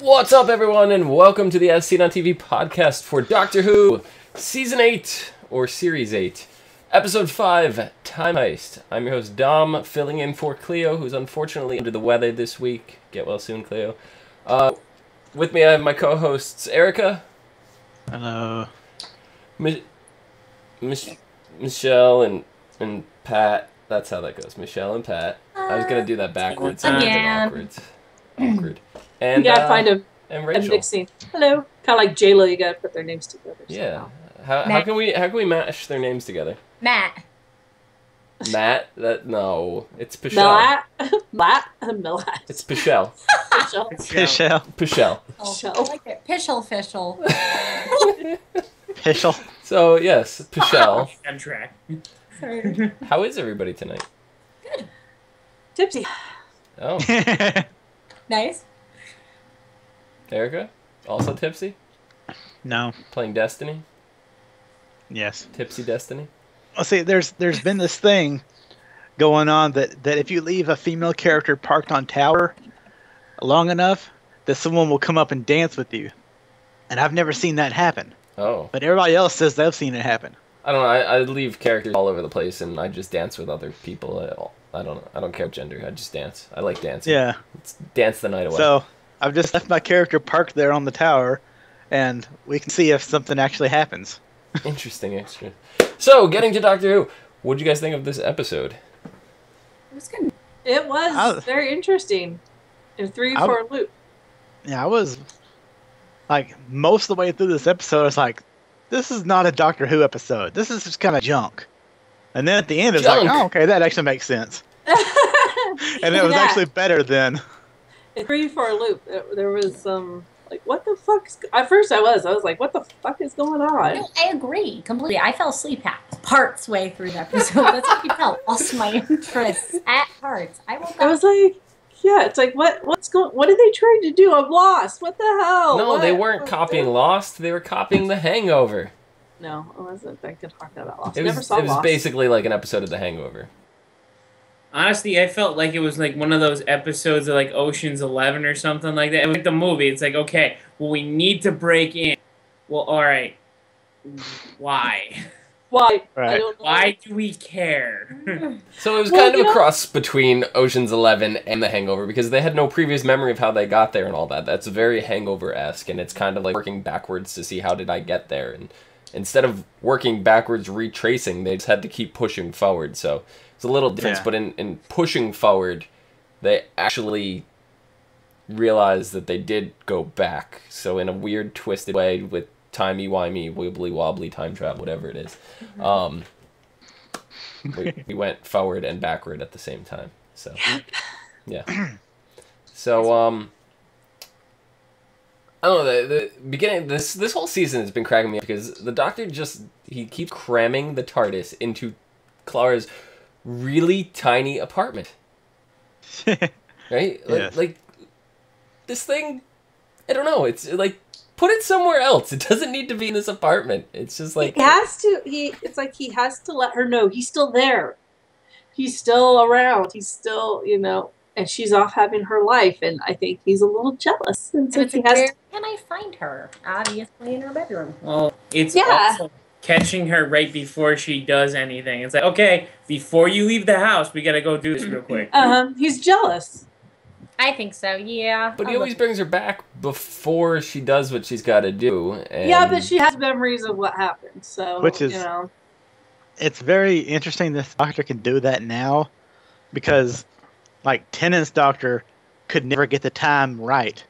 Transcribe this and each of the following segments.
What's up, everyone, and welcome to the As Seen on TV podcast for Doctor Who, Season 8, or Series 8, Episode 5, Time Heist. I'm your host, Dom, filling in for Cleo, who's unfortunately under the weather this week. Get well soon, Cleo. With me, I have my co-hosts, Erica. Hello. Michelle and Pat. That's how that goes. Michelle and Pat. I was going to do that backwards. Awkward. And you gotta find a Rachel. mixing. Hello, kind of like J-Lo. You gotta put their names together. Yeah. How can we mash their names together? Matt. No, it's Pichelle. Matt. It's Pichelle. Pichelle. I like it. Pichel. Pichelle. So yes, Pichelle. On track. Sorry. How is everybody tonight? Good. Tipsy. Oh, Nice. Erica, also tipsy, No. playing Destiny. Yes. Tipsy Destiny. Well, see, there's been this thing going on that if you leave a female character parked on tower long enough, that someone will come up and dance with you. And I've never seen that happen. Oh, But everybody else says they've seen it happen. I don't know. I leave characters all over the place, and I just dance with other people. I don't care gender. I just dance. I like dancing. Yeah. It's dance the night away. So I've just left my character parked there on the tower, and we can see if something actually happens. Interesting extra. So, getting to Doctor Who, what did you guys think of this episode? It was good. It was very interesting. And three for a loop. Yeah, I was like most of the way through this episode. I was like, "This is not a Doctor Who episode. This is just kind of junk." And then at the end, it's like, "Oh, okay, that actually makes sense." And it was actually better than. Three for a loop. There was some like, what the fuck? At first, I was like, what the fuck is going on? No, I agree completely. I fell asleep parts way through the episode. That's what you tell. Lost my interest at parts. I was like, yeah, it's like, what are they trying to do? I'm lost. What the hell? No, they weren't copying Lost. They were copying The Hangover. No, it wasn't. I could talk about Lost. It Never saw was Lost. basically like an episode of The Hangover. Honestly, I felt like it was like one of those episodes of like Ocean's 11 or something like that. Like the movie, it's like, okay, well, we need to break in. Well, all right. Why? Why? Right. I don't know. Why do we care? So it was kind of a cross between Ocean's 11 and The Hangover because they had no previous memory of how they got there and all that. That's very Hangover-esque, and it's kind of like working backwards to see how did I get there. And instead of working backwards, retracing, they just had to keep pushing forward. So it's a little difference, but in pushing forward, they actually realized that they did go back. So in a weird, twisted way with timey-wimey, wibbly-wobbly time travel, whatever it is, we went forward and backward at the same time. So, yeah. So, I don't know, the beginning, this whole season has been cracking me up because the Doctor he keeps cramming the TARDIS into Clara's really tiny apartment. Right? Yes. Like, this thing, I don't know, it's like, put it somewhere else. It doesn't need to be in this apartment. It's just like... It's like he has to let her know he's still there. He's still around. He's still, and she's off having her life, and I think he's a little jealous. And so where can I find her? Obviously in her bedroom. Well, it's also catching her right before she does anything. It's like, okay, before you leave the house, we gotta go do this real quick. He's jealous. I think so, yeah. But he always brings her back before she does what she's got to do. And... Yeah, but she has memories of what happened, so, Which is, it's very interesting this Doctor can do that now, because, like, Tennant's Doctor could never get the time right.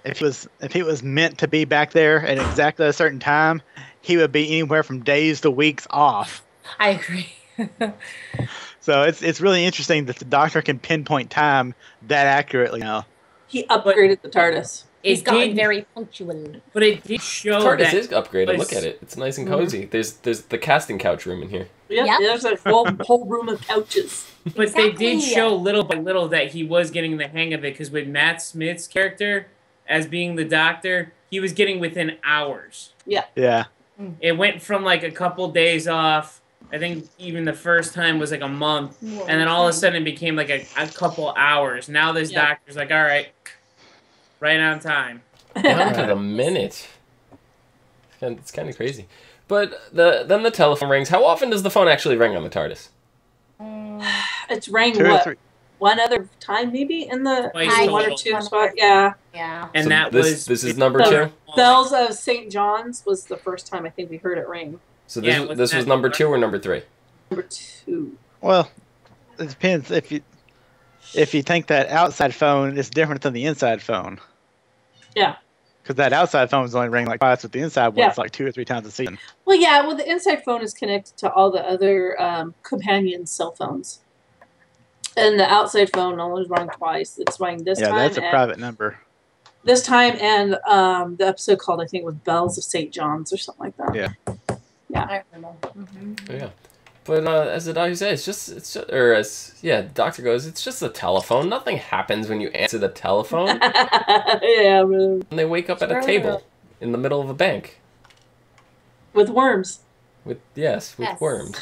If he was meant to be back there at exactly a certain time, he would be anywhere from days to weeks off. I agree. So it's really interesting that the Doctor can pinpoint time that accurately now. He upgraded the TARDIS. He's gotten very punctual. But it did show TARDIS that... is upgraded. Look at it. It's nice and cozy. There's the casting couch room in here. Yeah, there's a whole room of couches. But they did show little by little that he was getting the hang of it, because with Matt Smith's character as being the Doctor, he was getting within hours. Yeah. Yeah. It went from like a couple days off. I think even the first time was like a month, and then all of a sudden it became like a couple hours. Now this doctor's like, all right, Right on time. Down to the minute. It's kind of crazy. But then the telephone rings. How often does the phone actually ring on the TARDIS? It's rang 2 or what? 3. One other time maybe in the Twice maybe one or total. two spot. Yeah. Yeah. And So that this is number The 2? Bells of St. John's was the first time I think we heard it ring. So Yeah, this was number 2 or number 3? Number 2. Well, it depends if you think that outside phone is different than the inside phone. Yeah. Because that outside phone is only ringing like twice, with the inside one Yeah. it's like 2 or 3 times a season. Well, yeah. Well, the inside phone is connected to all the other companion cell phones, and the outside phone only rang twice. It's rang this Yeah, time. that's a and private number. This time, and the episode called I think was Bells of St. John's or something like that. Yeah. I remember. Mm-hmm. Yeah. But as the doctor says, it's just, or as the doctor goes, it's just a telephone. Nothing happens when you answer the telephone. Yeah, man. And they wake up at a table in the middle of a bank With worms. with Yes. worms.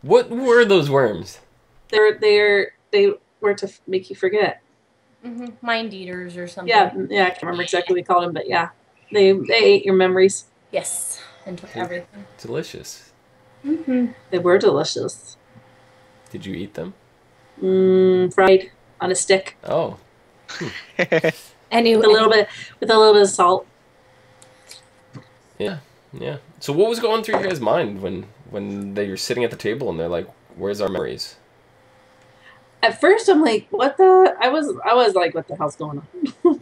What were those worms? They were to make you forget. Mm-hmm. Mind eaters or something. Yeah, I can't remember exactly what we called them, but yeah, they ate your memories. Yes. And took everything. Delicious. Mm-hmm. They were delicious. Did you eat them? Fried on a stick Oh. Anyway. with a little bit of salt. Yeah. So what was going through your guys' mind when they were sitting at the table and they're like, "Where's our memories?" At first, I'm like, "What the?" I was like, "What the hell's going on?"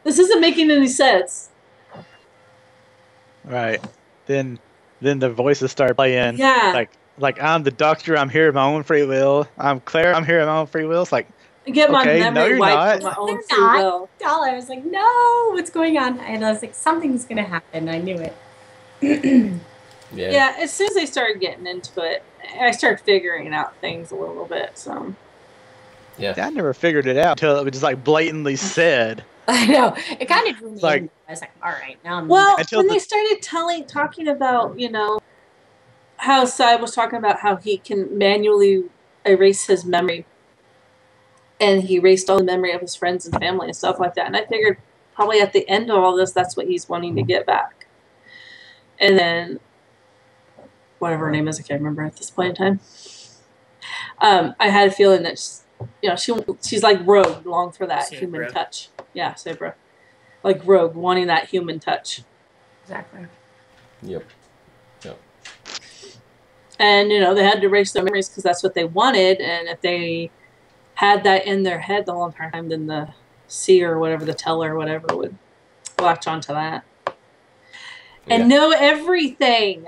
This isn't making any sense. Right. Then the voices start playing. Yeah. Like I'm the doctor. I'm here of my own free will. I'm Claire. I'm here of my own free will. It's like, I get my Okay, no, memory you're wiped not. from my own They're free not. will. I was like, no, what's going on? And I was like, something's going to happen. I knew it. Yeah. Yeah, as soon as I started getting into it, I started figuring out things a little bit. So Yeah. I never figured it out until it was just like blatantly said. I know. It kind of drew me Like- in. I was like, all right, now I'm... well, Until when the- they started talking about, how Cy was talking about how he can manually erase his memory, and he erased all the memory of his friends and family and stuff like that. And I figured probably at the end of all this, that's what he's wanting to get back. And then whatever her name is, I can't remember at this point in time. I had a feeling that she's like Rogue, long for that Sabra. human touch. Yeah, Sabra, like Rogue, wanting that human touch. Exactly. Yep. And they had to erase their memories because that's what they wanted. And if they had that in their head the whole entire time, then the seer or whatever, the teller or whatever, would latch onto that and know everything.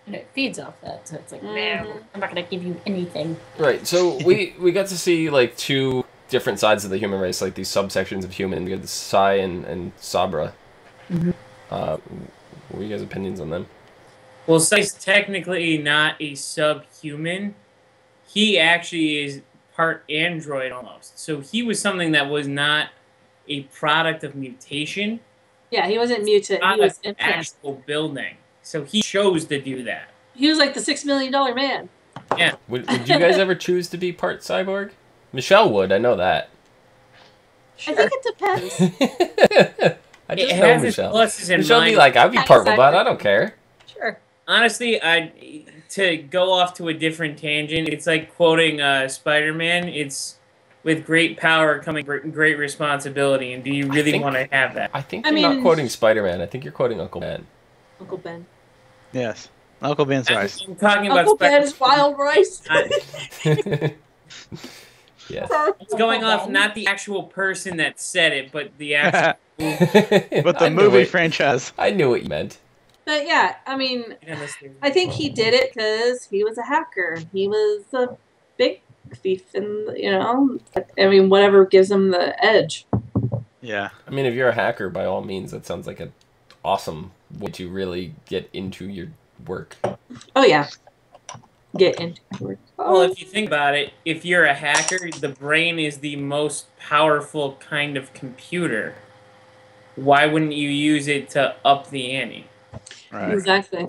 And it feeds off that. So it's like, man, I'm not going to give you anything. Right. So we got to see like 2 different sides of the human race, like these subsections of human. We got the Sai and Sabra. Mm-hmm. What were you guys' opinions on them? Well, Sai's technically not a subhuman. He actually is part android almost. So he was something that was not a product of mutation. Yeah, he wasn't mutant. He was implanted. Actual building. So he chose to do that. He was like the $6 million man. Yeah. Would you guys ever choose to be part cyborg? Michelle would. I know that. I think it depends. I just It know has its Michelle. pluses and Michelle be minuses. like, I'd be part robot. I don't care. Sure. Honestly, to go off to a different tangent, it's like quoting Spider-Man. It's with great power coming great responsibility. And do you really want to have that? I think you're not quoting Spider-Man. I think you're quoting Uncle Ben. Uncle Ben. Yes. Uncle Ben's rice. I'm talking about Uncle Ben is wild rice. Yes. It's going off not the actual person that said it, but the actual But the I knew movie it. franchise. I knew what you meant. But yeah, I mean, I think he did it because he was a hacker. He was a big thief, and I mean, whatever gives him the edge. Yeah. I mean, if you're a hacker, by all means, that sounds like an awesome way to really get into your work. Oh yeah, get into it. Well, if you think about it, if you're a hacker, the brain is the most powerful kind of computer. Why wouldn't you use it to up the ante? Right. Exactly.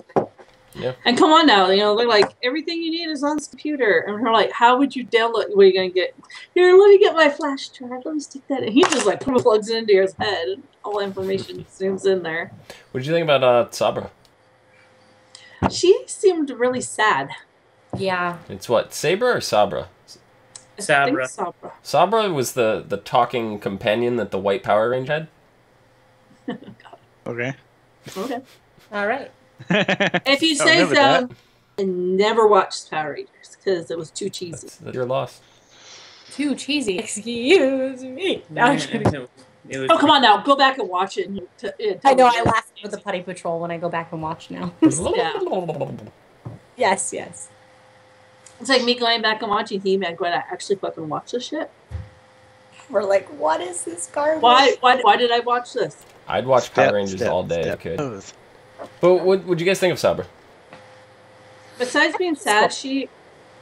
Yeah. And come on now, they're like, everything you need is on this computer. And we're like, how would you download? What are you going to get? Here, let me get my flash drive. Let me stick that in. He just like plugs it into his head. And all the information zooms in there. What did you think about Sabra? She seemed really sad. Yeah. It's what, Saber or Sabra? Sabra. I think Sabra. Sabra was the talking companion that the White Power Ranger had. Okay. Okay. All right. If you say so, I never watched Power Rangers because it was too cheesy. That's your loss. Too cheesy. Excuse me. No, I'm kidding. Oh, come on now. Go back and watch it. I know, I laugh with the Putty Patrol when I go back and watch now. Yes, yes. It's like me going back and watching He-Man going, I actually fucking watch this shit? We're like, what is this garbage? Why did I watch this? I'd watch Power Rangers all day if I could. But what would you guys think of Sabra? Besides being sad, she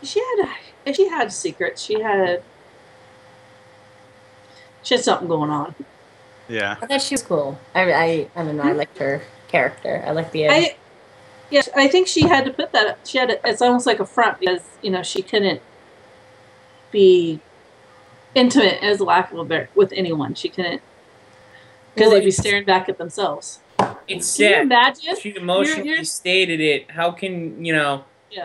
had secrets. She had something going on. Yeah. I thought she was cool. I don't know. I liked her character. I like the. I think she had to put that. It's almost like a front because she couldn't be intimate, as lack of a better, with anyone. She couldn't because they'd be staring back at themselves. It's Can you sad. imagine? She emotionally stated it. How can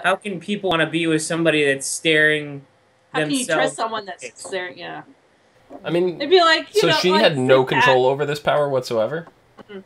How can people want to be with somebody that's staring? How can you trust someone that's staring? Yeah. I mean, it'd be like so she had no control over this power whatsoever. Mm-hmm.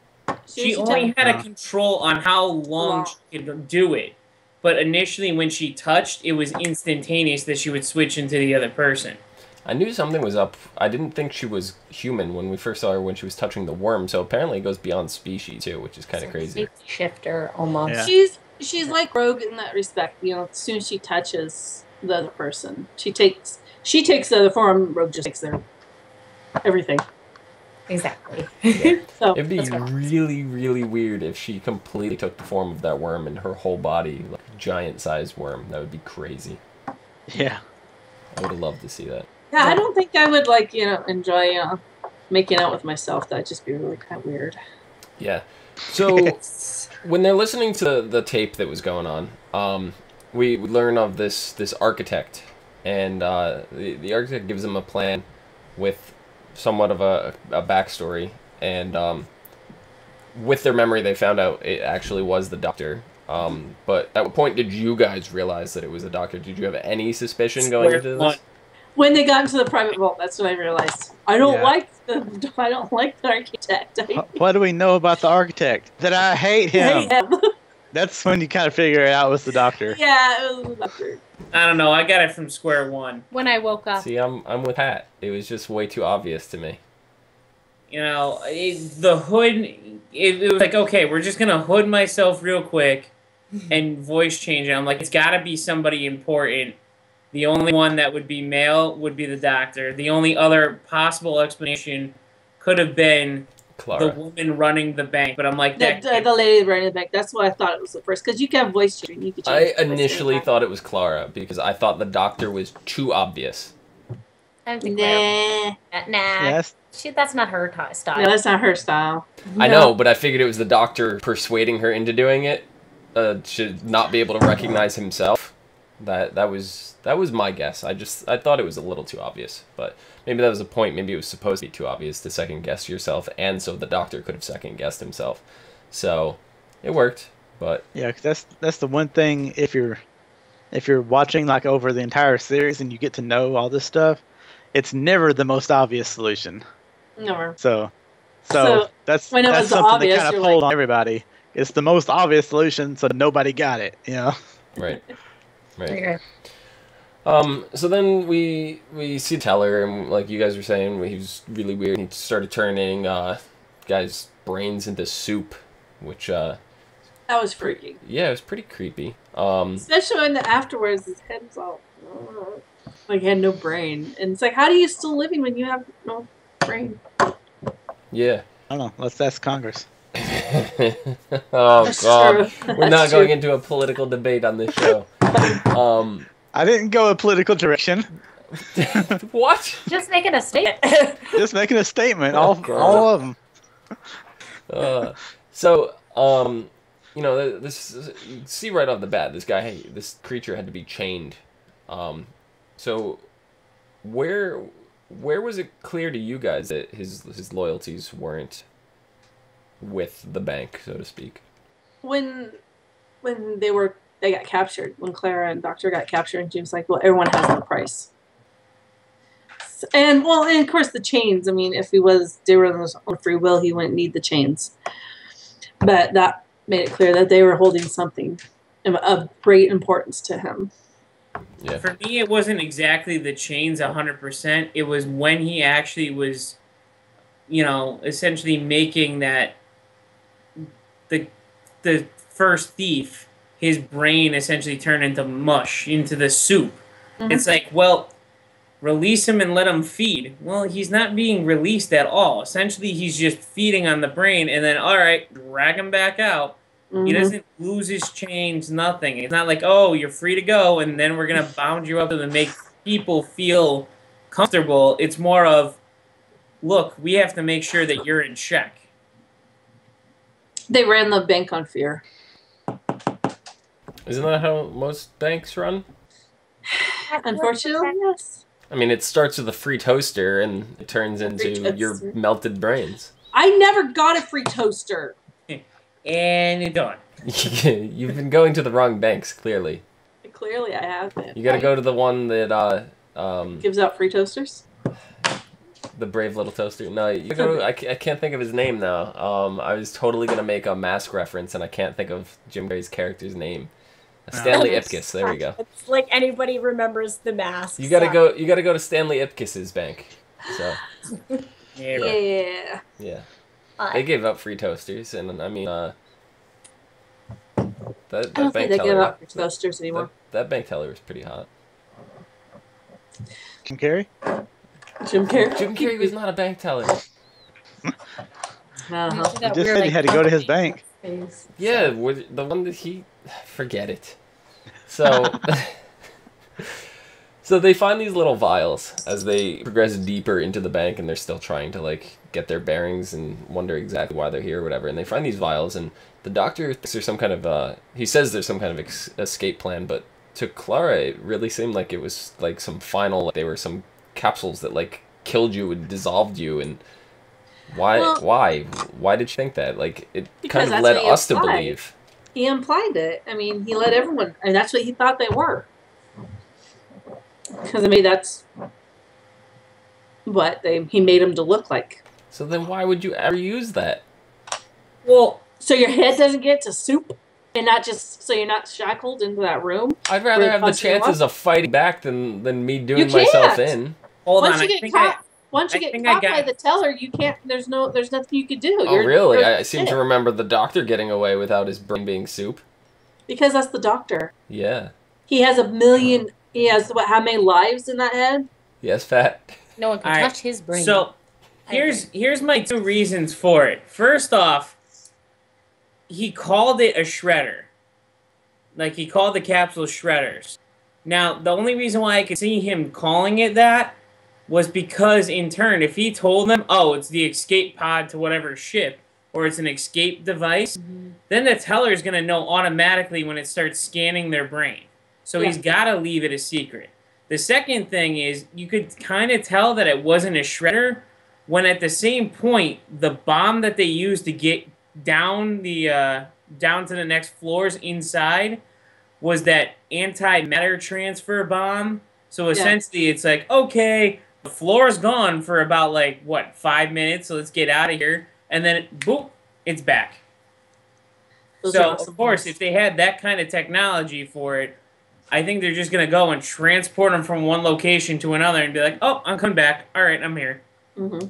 She only had a control on how long she could do it. But initially, when she touched, it was instantaneous that she would switch into the other person. I knew something was up. I didn't think she was human when we first saw her when she was touching the worm. So apparently it goes beyond species too, which is kind of crazy. Shifter almost. Yeah. She's like Rogue in that respect. As soon as she touches the other person, she takes the other form. Rogue just takes their everything. Exactly. Yeah. So it'd be really, really weird if she completely took the form of that worm and her whole body, like a giant-sized worm. That would be crazy. Yeah. I would have loved to see that. Yeah, I don't think I would enjoy making out with myself. That'd just be really kind of weird. Yeah. So when they're listening to the tape that was going on, we learn of this architect, and the architect gives them a plan with somewhat of a backstory, and with their memory they found out it actually was the Doctor. But at what point did you guys realize that it was the Doctor? Did you have any suspicion going into this? When they got into the private vault, that's when I realized I don't like the architect. What do we know about the architect? That I hate him. That's when you kind of figure it out was the Doctor. Yeah, it was the Doctor. I don't know. I got it from square one. When I woke up. See, I'm with Pat. It was just way too obvious to me. The hood. It was like, okay, we're just gonna hood myself real quick, and voice change it. I'm like, it's got to be somebody important. The only one that would be male would be the Doctor. The only other possible explanation could have been Clara. The woman running the bank. But I'm like, the lady running the bank. That's what I thought it was at first. Because you can have voice change. I initially thought it was Clara because I thought the Doctor was too obvious. I think nah. Yes. That's not her style. No, that's not her style. I know, but I figured it was the Doctor persuading her into doing it. To not be able to recognize himself. That was my guess. I thought it was a little too obvious, but maybe that was the point. Maybe it was supposed to be too obvious to second guess yourself, and so the Doctor could have second guessed himself. So it worked, but yeah, 'cause that's the one thing if you're watching like over the entire series and you get to know all this stuff, it's never the most obvious solution. Never. So that's when it was something obvious, that kind of pulled on everybody. It's the most obvious solution, so nobody got it. Right. Okay. So then we see Teller, and like you guys were saying, he was really weird. He started turning guys' brains into soup, which that was freaky. Yeah, it was pretty creepy. Especially when afterwards his head was all like he had no brain, and it's like, how are you still living when you have no brain? Yeah. I don't know. Let's ask Congress. Oh That's God, true. we're not going into a political debate on this show. I didn't go a political direction. What? Just making a statement. Just making a statement. All of them. you know, this you see right off the bat, this creature had to be chained. So where was it clear to you guys that his loyalties weren't with the bank, so to speak? When they got captured, when Clara and Doctor got captured, and Jim's like, well, everyone has their price. And of course the chains. I mean, if they were on free will, he wouldn't need the chains. But that made it clear that they were holding something of great importance to him. Yeah. For me, it wasn't exactly the chains 100%. It was when he actually was, essentially making that the first thief, his brain essentially turned into mush, into the soup. Mm-hmm. It's like, well, release him and let him feed. Well, he's not being released at all. Essentially, he's just feeding on the brain, and then, all right, drag him back out. Mm-hmm. He doesn't lose his chains, nothing. It's not like, oh, you're free to go, and then we're going to bound you up to make people feel comfortable. It's more of, look, we have to make sure that you're in check. They ran the bank on fear. Isn't that how most banks run? Unfortunately, yes. I mean, it starts with a free toaster, and it turns into your melted brains. I never got a free toaster. And it's done. You've been going to the wrong banks, clearly. Clearly, I have been. You gotta go to the one that, gives out free toasters? The brave little toaster. No, you go. I can't think of his name now. I was totally gonna make a Mask reference, and I can't think of Jim Carrey's character's name. Stanley Ipkiss. There we go. It's like anybody remembers the Mask. You gotta go. You gotta go to Stanley Ipkiss's bank. So. Yeah. Yeah. They gave out free toasters, and I mean, I don't think they give out free toasters anymore. That bank teller was pretty hot. Jim Carrey? Jim Carrey was not a bank teller. He just said he had to go to his bank. Yeah, the one that he... Forget it. So... So they find these little vials as they progress deeper into the bank, and they're still trying to, like, get their bearings and wonder exactly why they're here or whatever. And they find these vials, and the doctor thinks there's some kind of, he says there's some kind of escape plan, but to Clara, it really seemed like it was, like, some final, like, they were some capsules that, like, killed you and dissolved you, and why did she think that? Like, it kind of led us to believe. He implied it. I mean, he let everyone, and that's what he thought they were. Because, I mean, that's what he made them to look like. So then why would you ever use that? Well, so your head doesn't get to soup, and not just so you're not shackled into that room? I'd rather have the chances of fighting back than me doing myself in. Once you get caught by the teller, you can't. There's nothing you could do. Oh, really? I seem to remember the doctor getting away without his brain being soup. Because that's the doctor. Yeah. He has 1 million. He has how many lives in that head? Yes, Fat. No one can touch his brain. So here's my 2 reasons for it. First off, he called it a shredder. Like, he called the capsule shredders. Now, the only reason why I could see him calling it that was because, in turn, if he told them, oh, it's the escape pod to whatever ship, or it's an escape device, then the teller is going to know automatically when it starts scanning their brain. So he's got to leave it a secret. The second thing is, you could kind of tell that it wasn't a shredder when at the same point, the bomb that they used to get down down to the next floors inside was that anti-matter transfer bomb. So essentially it's like, okay, the floor's gone for about, like, 5 minutes, so let's get out of here. And then, boop, it's back. So, of course, if they had that kind of technology for it, I think they're just going to go and transport them from one location to another and be like, oh, I'm coming back. All right, I'm here. Mm-hmm.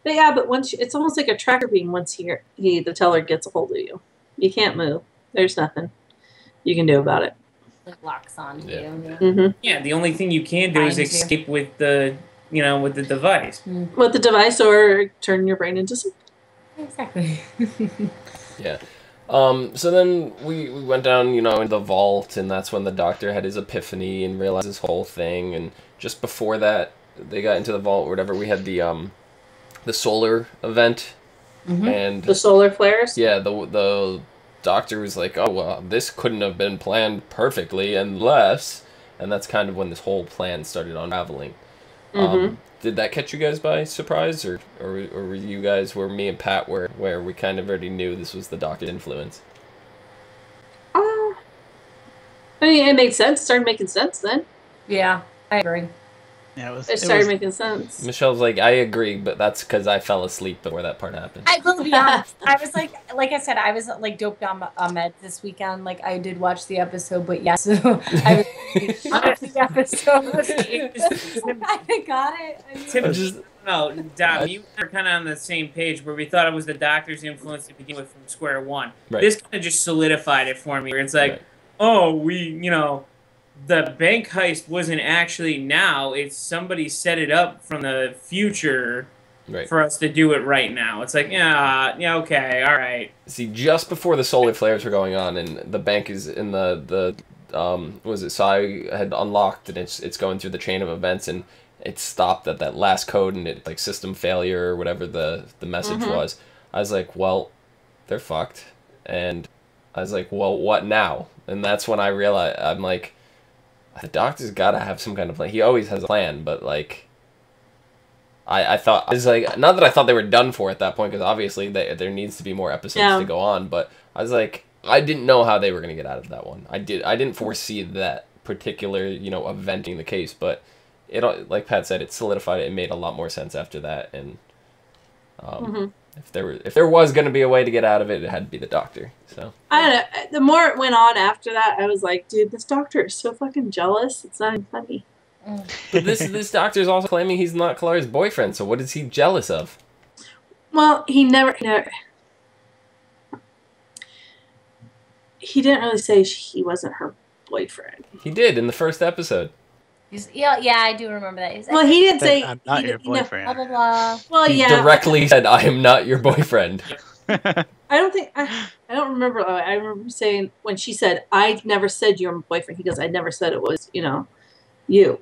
But yeah, but it's almost like a tracker beam once the teller gets a hold of you. You can't move. There's nothing you can do about it. It locks on you. Mm-hmm. Yeah, the only thing you can do is escape with the, with the device. With the device, or turn your brain into soup. Exactly. Yeah. So then we went down, in the vault, and that's when the doctor had his epiphany and realized his whole thing. And just before that, they got into the vault or whatever, we had the solar event. And the solar flares? Yeah, the Doctor was like, oh, well, this couldn't have been planned perfectly unless... And that's kind of when this whole plan started unraveling. Did that catch you guys by surprise? Or were you guys where me and Pat were, where we kind of already knew this was the Doctor's influence? I mean, it made sense. It started making sense then. Yeah, I agree. Yeah, It started making sense. Michelle's like, I agree, but that's because I fell asleep before that part happened. I will be honest. I was like I said, I was like doped on meds this weekend. Like I did watch the episode, but yes, I was on the episode. I got it. No, Dom, you were kind of on the same page where we thought it was the Doctor's influence to begin with from square one. Right. This kind of just solidified it for me. Where it's like, oh, the bank heist wasn't actually now. It's somebody set it up from the future for us to do it right now. It's like, yeah, okay, all right. See, just before the solar flares were going on, and the bank is in the Sai had unlocked, and it's going through the chain of events, and it stopped at that last code, and it like system failure or whatever the message was. I was like, well, they're fucked, and I was like, well, what now? And that's when I realized, I'm like, the Doctor's got to have some kind of plan. He always has a plan, but like, I thought, I was like, not that I thought they were done for at that point, because obviously there needs to be more episodes to go on, but I was like, I didn't know how they were going to get out of that one. I didn't foresee that particular, event being the case, but it, like Pat said, it solidified it. It made a lot more sense after that, and if there was going to be a way to get out of it, it had to be the Doctor. So I don't know. The more it went on after that, I was like, dude, this Doctor is so fucking jealous. It's not even funny. But this Doctor's also claiming he's not Clara's boyfriend. So what is he jealous of? Well, he didn't really say he wasn't her boyfriend. He did in the first episode. Yeah, I do remember that. He's like, Well, he didn't say I'm not your boyfriend. blah blah blah. Well, He directly said, "I am not your boyfriend." I don't remember. I remember saying when she said, "I never said you're my boyfriend." He goes, "I never said it was, you."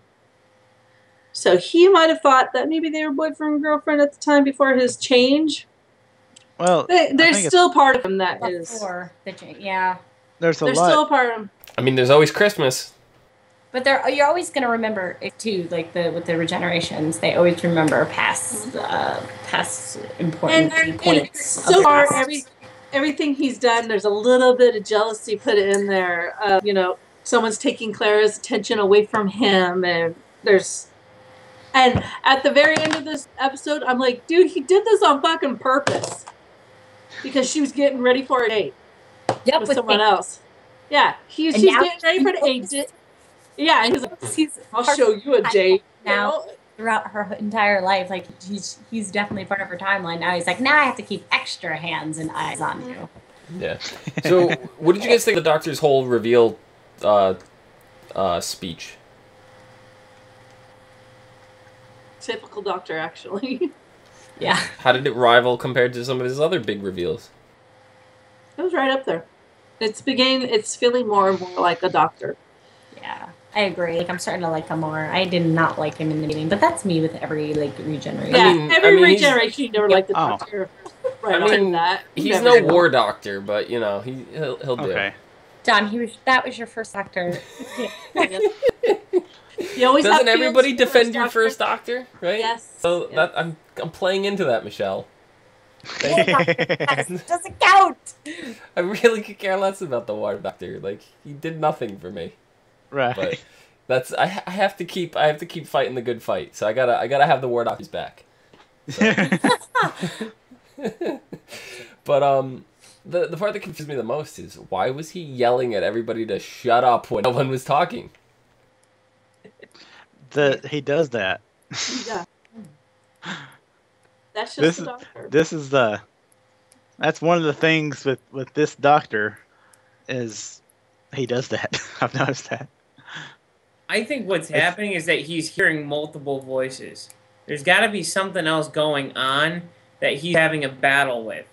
So he might have thought that maybe they were boyfriend and girlfriend at the time before his change. Well, there's still part of him that is. Before the change, yeah. There's There's still a part of him. I mean, there's always Christmas. But you're always going to remember it too, like with the regenerations. They always remember past important points. So far, everything he's done, there's a little bit of jealousy put in there. Someone's taking Clara's attention away from him, and at the very end of this episode, I'm like, dude, he did this on fucking purpose because she was getting ready for a date with someone else. Yeah, she's getting ready for the date. Yeah, and he's like, I'll show you a date. Now, throughout her entire life, like, he's definitely part of her timeline. Now he's like, now I have to keep extra hands and eyes on you. Yeah. So, what did you guys think of the Doctor's whole reveal speech? Typical Doctor, actually. Yeah. How did it rival compared to some of his other big reveals? It was right up there. It's feeling more and more like a Doctor. Yeah, I agree. Like, I'm starting to like him more. I did not like him in the beginning, but that's me with every regeneration. Yeah, every regeneration you never liked the Doctor. Right after that. He's no War Doctor, but he'll do. Okay. John, that was your first Doctor. Doesn't everybody defend your first Doctor, right? Yes. So that I'm playing into that, Michelle. Doesn't count. I really could care less about the War Doctor. Like, he did nothing for me. Right. But that's I have to keep fighting the good fight. So I gotta have the War Doctor's back. So. But the part that confused me the most is why was he yelling at everybody to shut up when no one was talking? He does that. Yeah. That's just the Doctor. That's one of the things with this Doctor is he does that. I've noticed that. I think what's happening is that he's hearing multiple voices. There's got to be something else going on that he's having a battle with.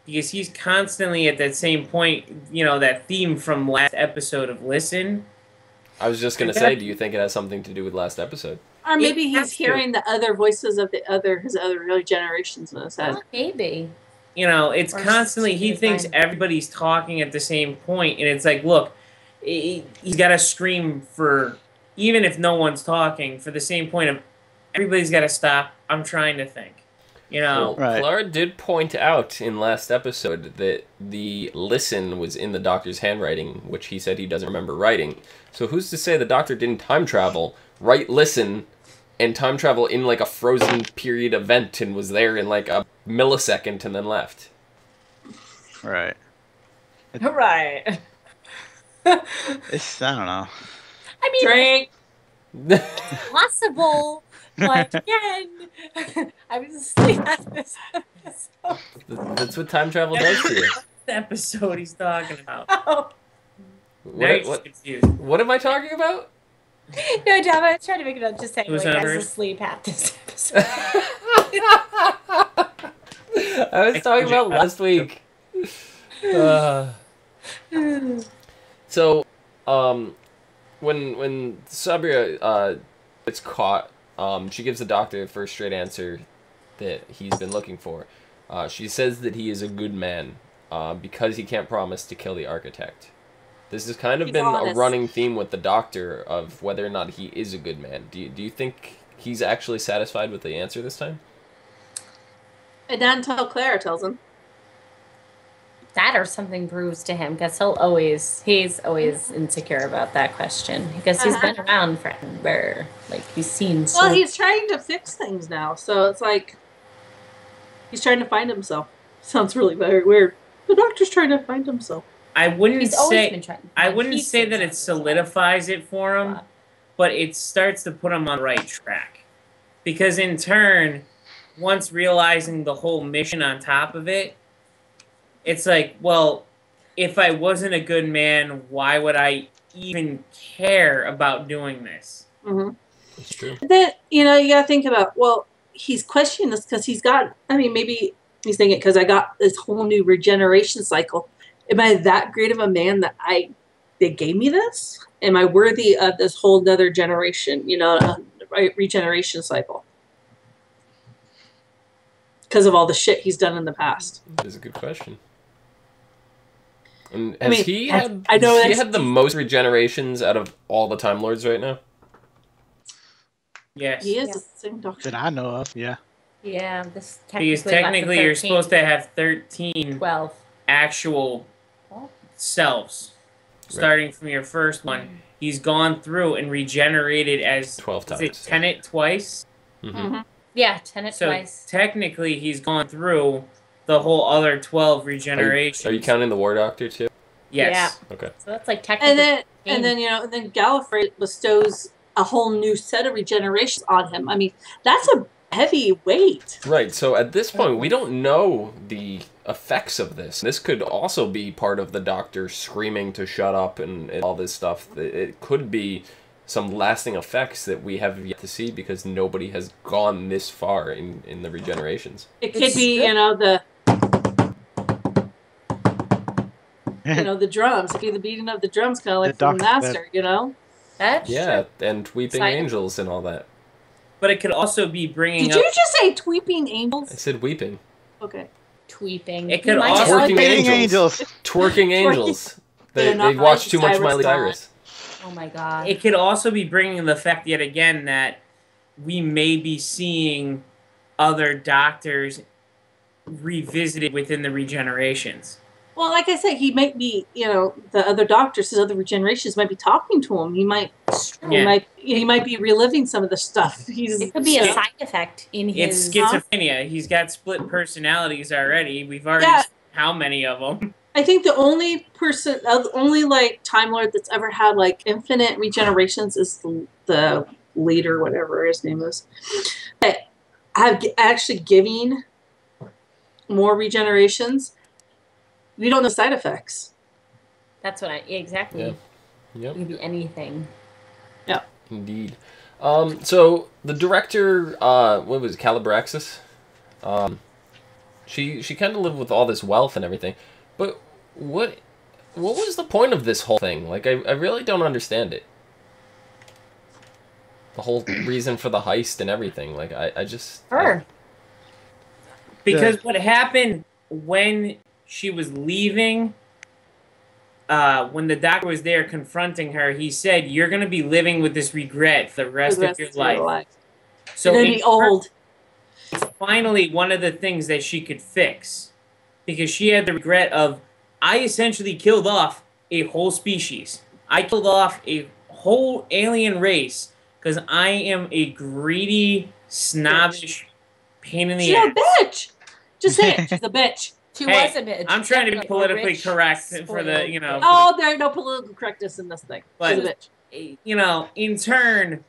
Because he's constantly at that same point, that theme from last episode of Listen. I was just going to say, do you think it has something to do with last episode? Or maybe he's hearing the other voices of his other regenerations in his head. Maybe. you know, it's Or constantly, he she's thinks fine. everybody's talking at the same point, and it's like, look, he's got to scream for, even if no one's talking, for the same point of everybody's got to stop. I'm trying to think. You know, Well, Clara did point out in last episode that the listen was in the Doctor's handwriting, which he said he doesn't remember writing. So who's to say the Doctor didn't time travel, write listen, and time travel in like a frozen period event and was there in like a millisecond and then left? Right. Right. It's, I don't know. I mean, Drink. it's possible, but again, I was asleep at this episode. That's what time travel does to you. the episode he's talking about. Oh. Now you're just confused. What am I talking about? No, John, I was trying to make it up. Just saying, Who's like, I numbers? was asleep at this episode. I was talking about last week. So, when Sabria gets caught, she gives the Doctor the first straight answer that he's been looking for. She says that he is a good man because he can't promise to kill the architect. This has kind of He's been honest. a running theme with the Doctor of whether or not he is a good man. Do you think he's actually satisfied with the answer this time? And not until Clara tells him. That or something proves to him, because he's always insecure about that question, because he's been around forever. Like, he's seen so. Well, he's trying to fix things now, so it's like he's trying to find himself. Sounds really very weird. The Doctor's trying to find himself. I wouldn't He's always say been trying to I find wouldn't peace say that it himself. solidifies it for him, but it starts to put him on the right track. Because in turn, once realizing the whole mission on top of it, it's like, well, if I wasn't a good man, why would I even care about doing this? Mm-hmm. That's true. Then, you know, you gotta think about, well, he's questioning this because he's got, I mean, maybe he's thinking, because I got this whole new regeneration cycle. Am I that great of a man that they gave me this? Am I worthy of this whole other generation, you know, regeneration cycle? Because of all the shit he's done in the past. That is a good question. And I mean, he I had know he that's- had the most regenerations out of all the Time Lords right now? Yes. He is Yeah. the same Doctor. That I know of, yeah. Yeah, this Because technically you're supposed to have 13 12. actual selves. Starting from your first one. He's gone through and regenerated as 12 is it times. Tenet twice? Mm-hmm. Mm-hmm. Yeah, Tenet So twice. technically he's gone through the whole other 12 regenerations. Are you counting the War Doctor too? Yes. Okay. So that's like technically. And then you know, and then Gallifrey bestows a whole new set of regenerations on him. I mean, that's a heavy weight. Right, so at this point, we don't know the effects of this. This could also be part of the Doctor screaming to shut up and all this stuff. It could be some lasting effects that we have yet to see because nobody has gone this far in the regenerations. It could It's be, good. you know, the drums. It could be the beating of the drums, kind of like The from the Doctor- Master, you know. That's Yeah, true. and Weeping Silent. Angels and all that. But it could also be bringing Did up... you just say tweeping I angels? said weeping. Okay. Tweeping. It could He might also- have- Twerking Dating angels. angels. Twerking angels. They They're not watch too Miley much Miley Cyrus. Cyrus. Oh my god. It could also be bringing the fact yet again that we may be seeing other Doctors revisited within the regenerations. Well, like I said, he might be, you know, the other Doctors, his other regenerations might be talking to him. He might, Yeah. he might be reliving some of the stuff. It could be a side effect in It's his. schizophrenia. He's got split personalities already. We've already Yeah. seen how many of them. I think the only person, the only like Time Lord that's ever had like infinite regenerations is the leader, whatever his name is. But have actually giving more regenerations. We don't know side effects. That's what exactly. Yeah. Yep. It could be anything. Indeed. So the director, what was it, Calabraxis? She kind of lived with all this wealth and everything, but what was the point of this whole thing? Like, I really don't understand it. The whole reason for the heist and everything. Like, I just... Her. Because what happened when she was leaving, when the doctor was there confronting her, he said, "You're going to be living with this regret for the rest of your life." So you're gonna be old. It's finally one of the things that she could fix, because she had the regret of, I essentially killed off a whole species. I killed off a whole alien race because I am a greedy, snobbish pain in the She's ass. a bitch. Just say it. She's a bitch. She was a bitch. I'm trying to be Definitely politically rich, correct for spoiled the, you know. Oh, there's no political correctness in this thing. But, She's a bitch. you know, in turn,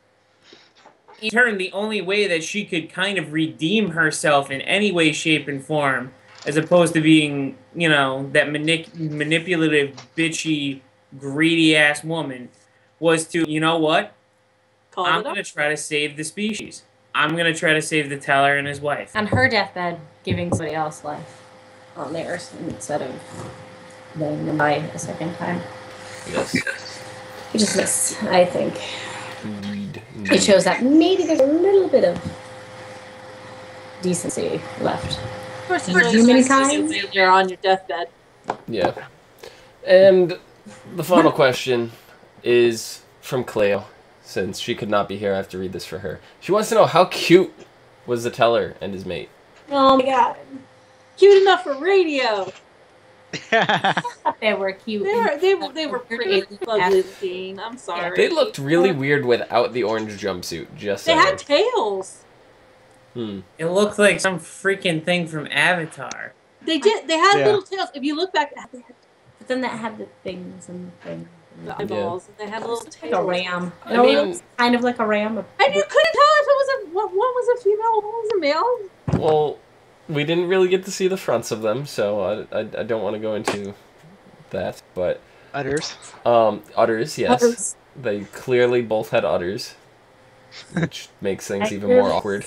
the only way that she could kind of redeem herself in any way, shape, and form, as opposed to being, you know, that manipulative, bitchy, greedy-ass woman, was to, you know what? I'm going to try to save the species. I'm going to try to save the Teller and his wife. On her deathbed, giving somebody else life on theirs instead of letting them die a second time. Yes. Which is this, I think. Indeed. It shows that maybe there's a little bit of decency left. Of course, you're on your deathbed. Yeah. And the final question is from Cleo, since she could not be here. I have to read this for her. She wants to know, how cute was the Teller and his mate? Oh my god. Cute enough for radio. They were cute. They were pretty ugly looking. I'm sorry. They looked really weird without the orange jumpsuit. Just they saying. had tails. It looked like some freaking thing from Avatar. They did. They had little tails. If you look back, they had, but then that had the things and things. The eyeballs. And they had little tails. Like a ram. I mean, it was kind of like a ram. And you couldn't tell if it was one was a female, one was a male. Well, we didn't really get to see the fronts of them, so I don't want to go into that. But Udders. Udders, yes. Udders. They clearly both had udders, which makes things even more awkward.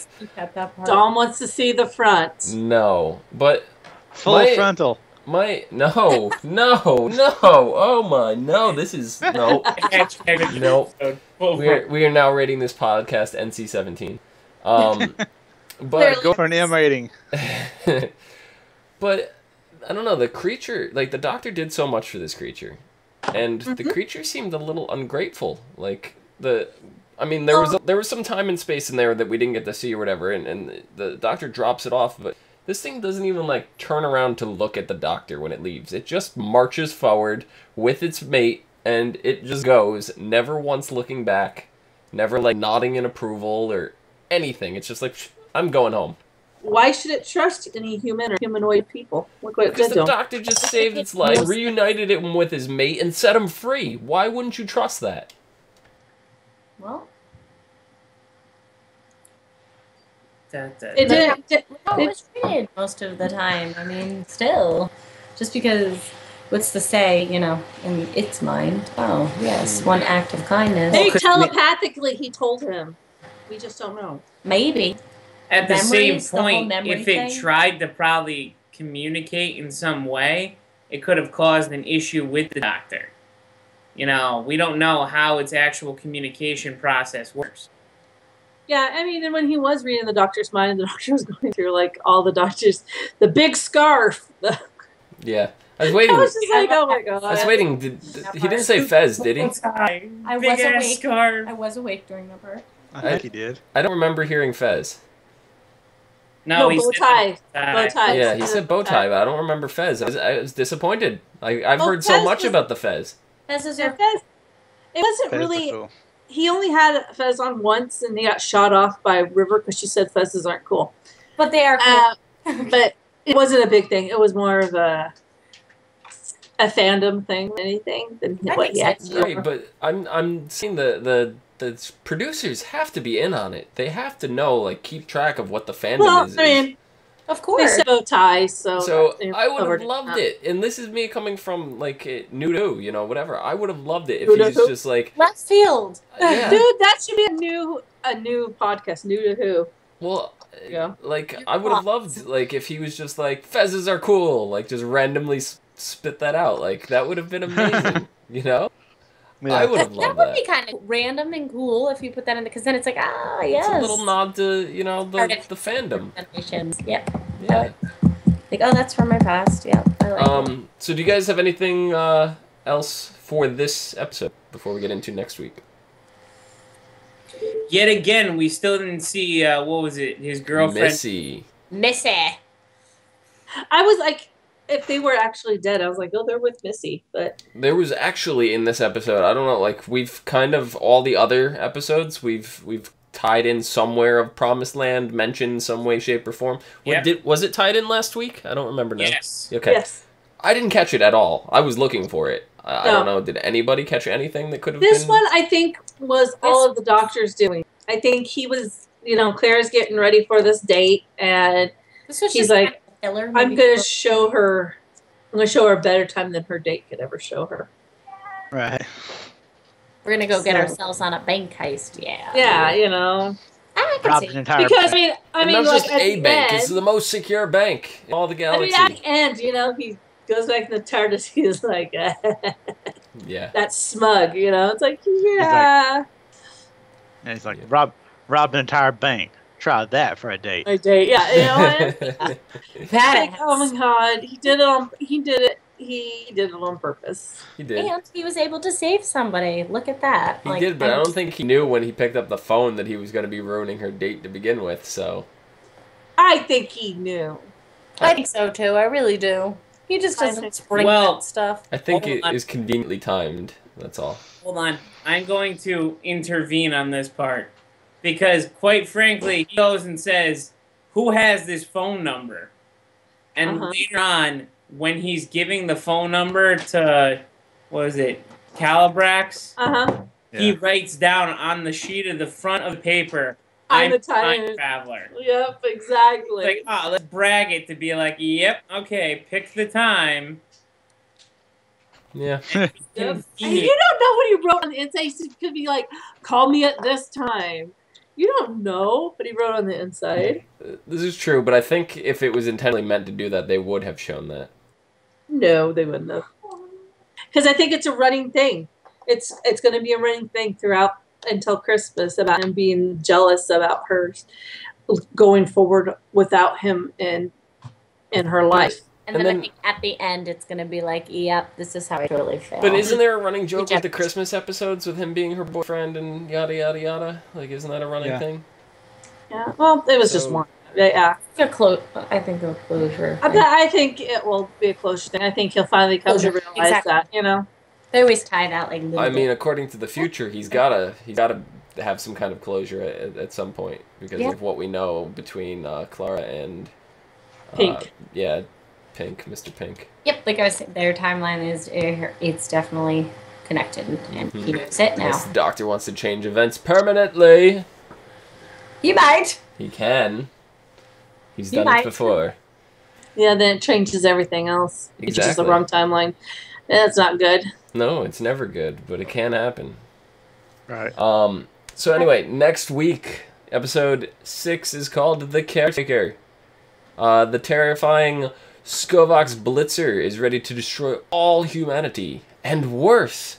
Dom wants to see the front. No, but Full frontal. No. Oh my, no. This is no. We are now rating this podcast NC-17. But go for an M rating. But I don't know, the creature, like the doctor did so much for this creature, and the creature seemed a little ungrateful. Like there was some time and space in there that we didn't get to see or whatever, and the doctor drops it off, but this thing doesn't even like turn around to look at the doctor when it leaves. It just marches forward with its mate, and it just goes, never once looking back, never like nodding in approval or anything. It's just like, I'm going home. Why should it trust any human or humanoid people? Look what it did Because to the him. doctor just saved its life, reunited it with his mate, and set him free. Why wouldn't you trust that? Well, It didn't. It was treated most of the time. I mean, still, just because, what's to say, you know, in its mind? Oh, yes, one act of kindness. They telepathically, he told him. We just don't know. Maybe. At the Memories, same point, the if thing? it tried to probably communicate in some way, it could have caused an issue with the doctor. You know, we don't know how its actual communication process works. Yeah, I mean, and when he was reading the doctor's mind, and the doctor was going through like all the doctors, the big scarf. Yeah, I was waiting. I was just like, oh my god. I was waiting. He didn't say Fez, did he? I was awake. I was awake during the part. I think he did. I don't remember hearing Fez. No, he bow tie. Bow tie. Yeah, he said bow tie, but I don't remember Fez. I was disappointed. I've heard so much about the Fez. Fez is Fez. It wasn't Fez really. cool. He only had Fez on once, and he got shot off by River because she said Fezes aren't cool. But they are cool. But it wasn't a big thing. It was more of a fandom thing than anything. Than what he had. Right, but I'm seeing the producers have to be in on it. They have to know, like, keep track of what the fandom is. I mean, of course. They said bow ties, so I would have loved it. And this is me coming from, like, new to, you know, whatever. I would have loved it if he was just like... Left field. Yeah. Dude, that should be a new podcast. New to who? Well, like, I would have loved, like, if he was just like, Fezes are cool. Like, just randomly spit that out. Like, that would have been amazing, you know? Yeah. I would have loved that. That would be kind of random and cool if you put that in, because then it's like, yes. It's a little nod to, you know, the fandom. Yep. Yeah. Like, oh, that's from my past. Yeah, I like it. So do you guys have anything else for this episode before we get into next week? Yet again, we still didn't see, what was it, his girlfriend? Missy. I was like, if they were actually dead, I was like, oh, they're with Missy. But There was actually in this episode, I don't know, like we've kind of all the other episodes we've tied in somewhere of Promised Land, mentioned some way, shape, or form. Yep. Was it tied in last week? I don't remember now. Yes. Okay. yes, I didn't catch it at all. I was looking for it. I No. don't know. Did anybody catch anything that could have this been? one I think was all of the doctors doing. I think he was, Claire's getting ready for this date, and This was he's just like, kind of filler, I'm maybe. gonna show her. I'm gonna show her a better time than her date could ever show her. Right. We're gonna go get So- ourselves on a bank heist. Yeah. Yeah, I can Robbed see. an entire because bank. I And mean, not like just at a the bank. end, It's the most secure bank in all the I mean, galaxy. at the end, he goes back in the TARDIS. He's like, Yeah. that's smug, It's like, yeah, And he's like, Yeah. robbed an entire bank. Try that for a date. my date, yeah, That Like, oh my god, he did it on purpose. He did. And he was able to save somebody. Look at that. He did, but I don't think he knew when he picked up the phone that he was going to be ruining her date to begin with, so... I think he knew. I think so too. I really do. He just doesn't spring that stuff. I think Hold it on. is conveniently timed, that's all. Hold on. I'm going to intervene on this part. Because, quite frankly, he goes and says, who has this phone number? And later on, when he's giving the phone number to, what is it, Calibrax, he writes down on the sheet of the front of the paper, I'm a time traveler. Yep, exactly. It's like, let's brag it to be like, yep, okay, pick the time. Yeah. Yep. And you don't know what he wrote on the inside. He could be like, call me at this time. You don't know what he wrote on the inside. This is true, but I think if it was intentionally meant to do that, they would have shown that. No, they wouldn't have. Because I think it's a running thing. It's going to be a running thing throughout until Christmas about him being jealous about her going forward without him in her life. And And then then- I think at the end, it's going to be like, yep, this is how I totally feel. But isn't there a running joke with the Rejected. Christmas episodes with him being her boyfriend and yada yada yada? Like, isn't that a running thing? Yeah. Well, it was just So- one. Yeah. I think a closure. I think it will be a closure thing. I think he'll finally come to Closure, realize exactly. that, They always tie that like. Little I mean, bit. according to the future, he's gotta have some kind of closure at some point because Yeah. of what we know between Clara and Pink. Pink, Mr. Pink. Yep, like I was saying, their timeline is it's definitely connected, and he knows it now. Unless the Doctor wants to change events permanently, He might. he can. He's He done might. it before. Yeah, then it changes everything else. It's just the Exactly. wrong timeline. That's not good. No, it's never good, but it can happen. Right. So anyway, next week, episode 6 is called The Caretaker. The terrifying Skovax Blitzer is ready to destroy all humanity. And worse,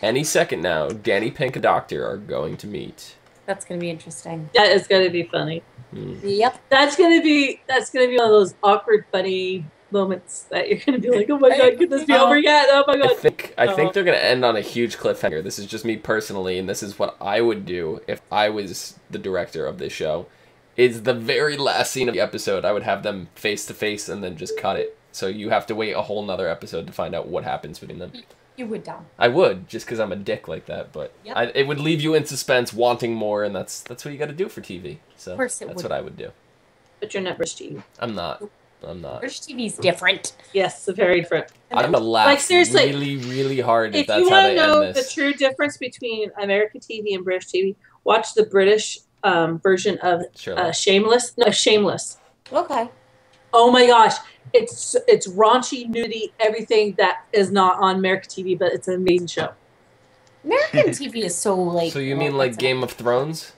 any second now, Danny Pink and Doctor are going to meet. That's gonna be interesting. That is going to be funny. Yep. That's gonna be one of those awkward, funny moments that you're gonna be like, oh my god, could this be over yet? Oh my I god. think they're gonna end on a huge cliffhanger. This is just me personally, and this is what I would do if I was the director of this show. Is the very last scene of the episode, I would have them face to face and then just cut it. So you have to wait a whole nother episode to find out what happens between them. You would down. I would, just because I'm a dick like that, but Yep. it would leave you in suspense, wanting more, and that's what you got to do for TV. So Of course it that's would. what I would do. But you're not British TV. I'm not. British TV's different. Yes, very different. I'm gonna laugh Like, seriously, really, really hard if If that's you how want they to know end the this. true difference between American TV and British TV, watch the British version of Sherlock. Shameless. No, Shameless. Okay. Oh my gosh, it's raunchy, nudity, everything that is not on American TV, but it's an amazing show. American TV is so like. So you mean like Game of Thrones?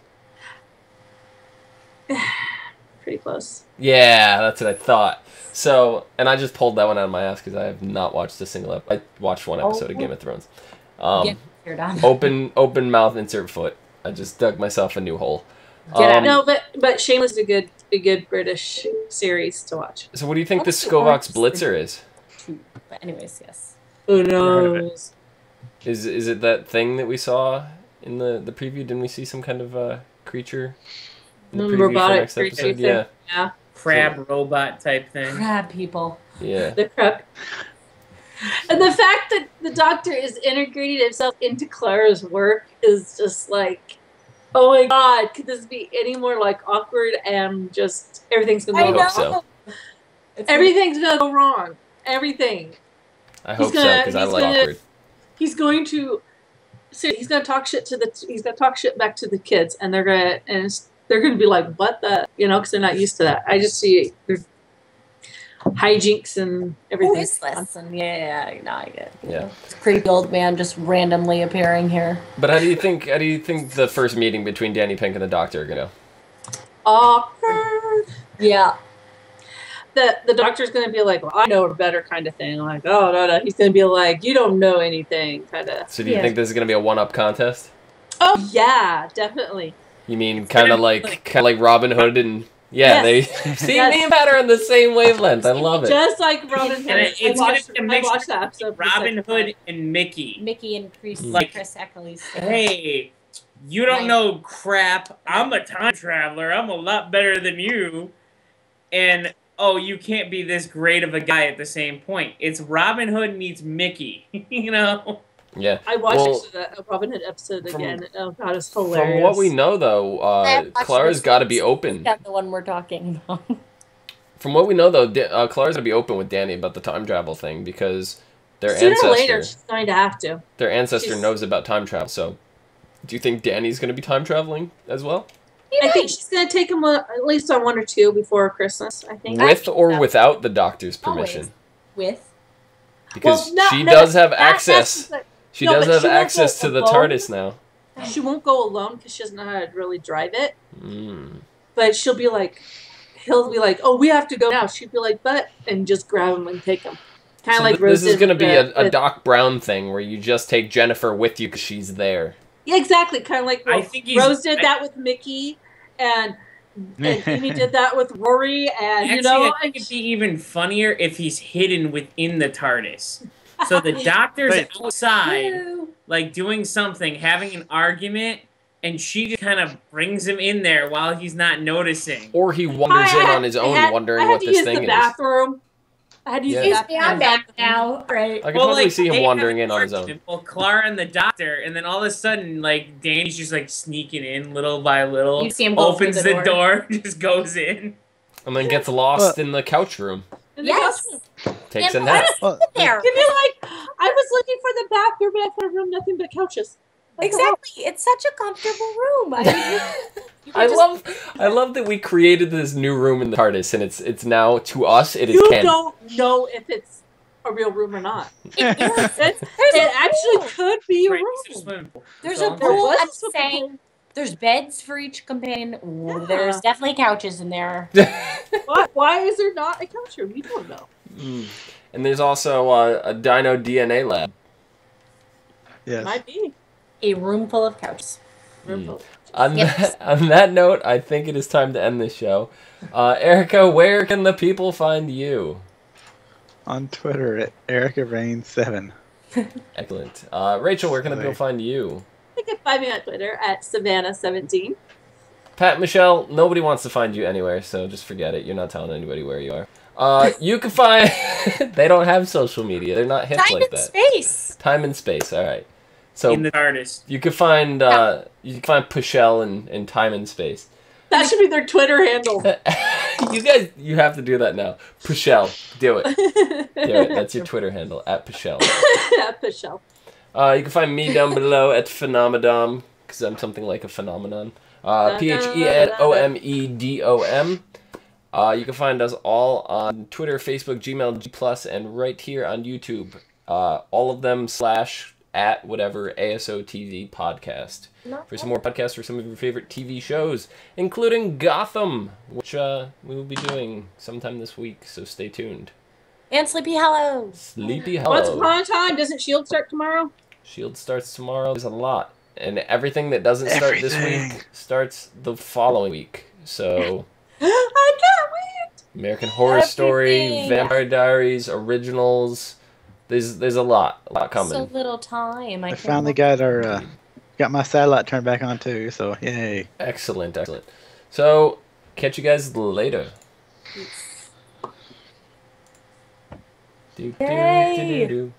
Pretty close. Yeah, that's what I thought. So, and I just pulled that one out of my ass because I have not watched a single episode. I watched one episode of Game of Thrones. You're done. Open mouth, insert foot. I just dug myself a new hole. Get out. No, but Shameless is a good a good British series to watch. So what do you think What's the the Skovox word? Blitzer is? But anyways, yes. Who heard of it. knows? Is it that thing that we saw in the preview? Didn't we see some kind of creature in the preview for Robotic next creature episode? thing. Yeah. Yeah. Crab robot type thing. Crab people. Yeah. The crap. And the fact that the Doctor is integrating himself into Clara's work is just like, oh my God, could this be any more like awkward and just everything's gonna I go hope wrong? so. Everything's gonna go wrong. Everything. I hope so, because I like awkward. He's going to talk shit back to the kids, and they're gonna be like, what the, because they're not used to that. I just see there's hijinks and everything. Who is this? And no, I get it. Yeah. This creepy old man just randomly appearing here. But how do you think the first meeting between Danny Pink and the Doctor are gonna go? Awkward. Yeah. The Doctor's gonna be like, well, I know her better, kind of thing. Like, oh no, he's gonna be like, you don't know anything, kind of. So do you think this is gonna be a one-up contest? Oh yeah, definitely. You mean kind of like Robin Hood and Yes. they see me and Pat are on the same wavelength. I love it. Just like Robin Hood. It's I watched gonna that episode. for the Robin second Hood time. and Mickey. Mickey and Chris Like, Eccles. Hey, you don't know crap. I'm a time traveler. I'm a lot better than you. And oh, you can't be this great of a guy at the same point. It's Robin Hood meets Mickey. Yeah. I watched Well, a Robin Hood episode from- again. Oh god, it's hilarious. From what we know, though, Clara's got to be open. That's the one we're talking about. From what we know, though, Clara's gonna be open with Danny about the time travel thing because their Sooner ancestor, or later, she's going to have to. their ancestor she's- knows about time travel. So, do you think Danny's gonna be time traveling as well, I think she's going to take him at least on one or two before Christmas. I think. with or so. without the Doctor's permission? Always. With. Because Well, she does have access. that's the- She No, does but have she won't access go to the alone. TARDIS now. She won't go alone because she doesn't know how to really drive it. Mm. But she'll be like, he'll be like, "Oh, we have to go now." She'd be like, "But," and just grab him and take him. Kind of So like this Rose is did going to with be the- a Doc Brown thing where you just take Jennifer with you because she's there. Yeah, exactly. Kind of like I think he's- Rose did that with Mickey, and Amy did that with Rory, and Actually, I think it'd be even funnier if he's hidden within the TARDIS. So the Doctor's Wait. outside, like doing something, having an argument, and she just kind of brings him in there while he's not noticing. Or he wanders in on his own, wondering what this thing I had to use the is. bathroom. I had to use the Excuse me, bathroom. I'm back now. Right. I can totally see him they wandering have in on his own. argument, Well, Clara and the Doctor, and then all of a sudden, like, Danny's just, like, sneaking in little by little. You see him go through opens the the door, just goes in. And then gets lost in the couch room. In the Yes. bathroom. Takes a And nap. what is there? You'd be like, I was looking for the bathroom, but I found a room nothing but couches. What the hell? Exactly. It's such a comfortable room. You I can love that we created this new room in the TARDIS, and it's now to us it is You canon. don't know if it's a real room or not. It is. It actually could be a Right, room. it's a swimming pool. There's That's a all. There pool. was I'm a swimming saying there's beds for each companion. Ooh, There's definitely couches in there. Why is there not a couch room? You don't know. Mm. And there's also a Dino DNA lab. Yes. Might be. A room full of couches. Room full. On, Yes. on that note, I think it is time to end this show. Erica, where can the people find you? On Twitter at EricaRain7. Excellent. Rachel, where can the people find you? You can find me on Twitter at Savannah17. Pat, Michelle, nobody wants to find you anywhere, so just forget it. You're not telling anybody where you are. You can find... They don't have social media. They're not hip Time like and that. space. Time and space, all right. So In the TARDIS. you can find Pushell in Time and Space. That should be their Twitter handle. You guys, you have to do that now. Pushell, do it. Do it. That's your Twitter handle, at Pushell. Yeah, Michelle. You can find me down below at Phenomadom, because I'm something like a phenomenon. PHENOMEDOM. You can find us all on Twitter, Facebook, Gmail, G+, and right here on YouTube. All of them / at whatever ASOTV podcast. For some more podcasts for some of your favorite TV shows, including Gotham, which we will be doing sometime this week, so stay tuned. And Sleepy Hollow. Sleepy Once Hollow. upon a time, doesn't S.H.I.E.L.D. start tomorrow? Shield starts tomorrow. There's a lot. And everything that doesn't start this Everything. week starts the following week. So I can't wait. American Horror Story, Everything. Vampire Diaries, originals. There's a lot coming. So little time. I finally got our got my satellite turned back on too. So yay! Excellent. So catch you guys later. Yay. Do.